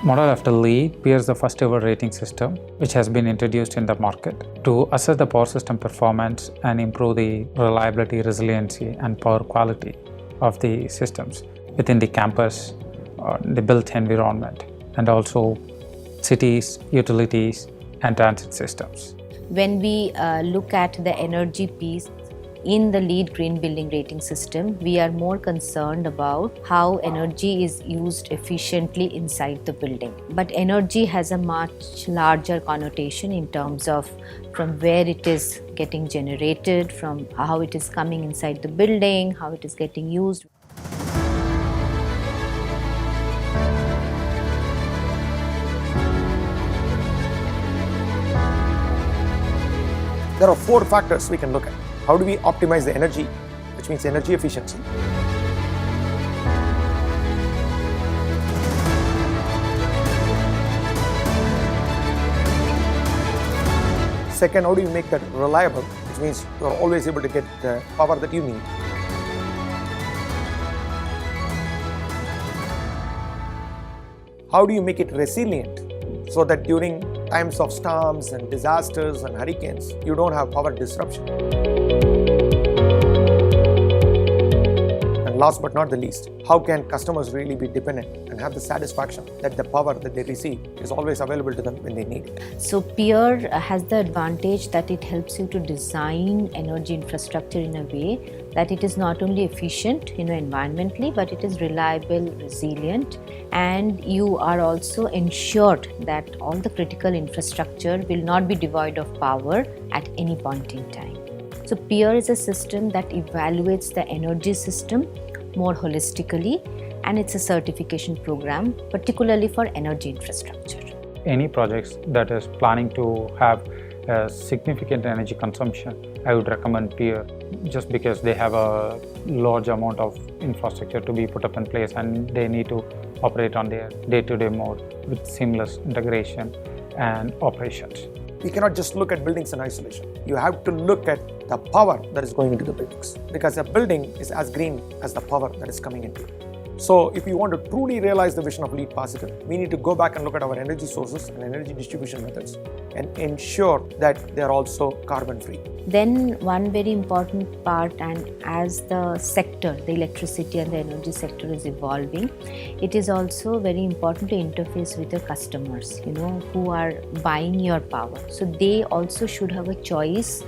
Model after LEED, PEER is the first ever rating system which has been introduced in the market to assess the power system performance and improve the reliability, resiliency, and power quality of the systems within the campus, the built environment, and also cities, utilities, and transit systems. When we look at the energy piece, in the LEED Green Building Rating System, we are more concerned about how energy is used efficiently inside the building. But energy has a much larger connotation in terms of from where it is getting generated, from how it is coming inside the building, how it is getting used. There are 4 factors we can look at. How do we optimize the energy, which means energy efficiency? Second, how do you make that reliable, which means you are always able to get the power that you need. How do you make it resilient so that during times of storms and disasters and hurricanes, you don't have power disruption? And last but not the least, how can customers really be dependent and have the satisfaction that the power that they receive is always available to them when they need it? So PEER has the advantage that it helps you to design energy infrastructure in a way that it is not only efficient, environmentally, but it is reliable, resilient, and you are also ensured that all the critical infrastructure will not be devoid of power at any point in time. So PEER is a system that evaluates the energy system more holistically, and it's a certification program particularly for energy infrastructure. Any projects that is planning to have a significant energy consumption, I would recommend PEER just because they have a large amount of infrastructure to be put up in place and they need to operate on their day-to-day mode with seamless integration and operations. We cannot just look at buildings in isolation. You have to look at the power that is going into the buildings, because a building is as green as the power that is coming into it. So if you want to truly realize the vision of LEED Positive, we need to go back and look at our energy sources and energy distribution methods and ensure that they are also carbon free. Then one very important part, and as the sector, the electricity and the energy sector is evolving, it is also very important to interface with your customers, who are buying your power. So they also should have a choice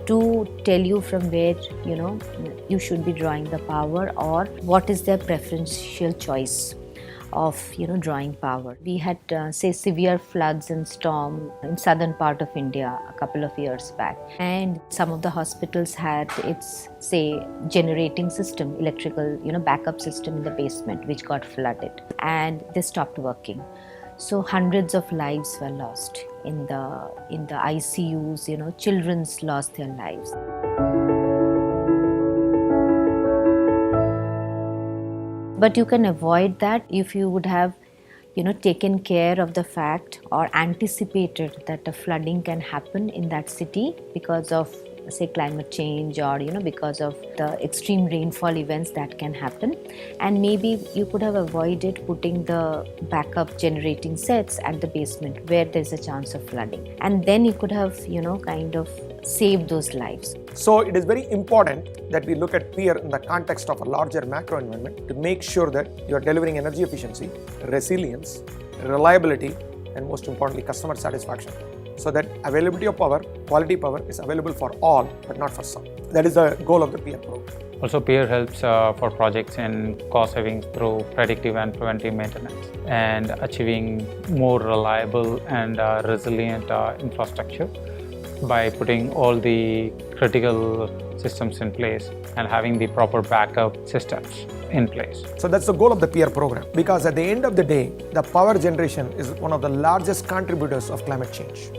to tell you from where you should be drawing the power, or what is their preferential choice of drawing power. We had say severe floods and storm in southern part of India a couple of years back, and some of the hospitals had its generating system, electrical backup system in the basement, which got flooded and they stopped working. So hundreds of lives were lost in the ICUs. Children's lost their lives. But you can avoid that if you would have taken care of the fact or anticipated that a flooding can happen in that city because of climate change, or because of the extreme rainfall events that can happen, and maybe you could have avoided putting the backup generating sets at the basement where there's a chance of flooding, and then you could have kind of saved those lives. So it is very important that we look at PEER in the context of a larger macro environment to make sure that you are delivering energy efficiency, resilience, reliability, and most importantly customer satisfaction, so that availability of power, quality power is available for all but not for some. That is the goal of the PEER program. Also, PEER helps for projects in cost savings through predictive and preventive maintenance and achieving more reliable and resilient infrastructure by putting all the critical systems in place and having the proper backup systems in place. So that's the goal of the PEER program, because at the end of the day, the power generation is one of the largest contributors of climate change.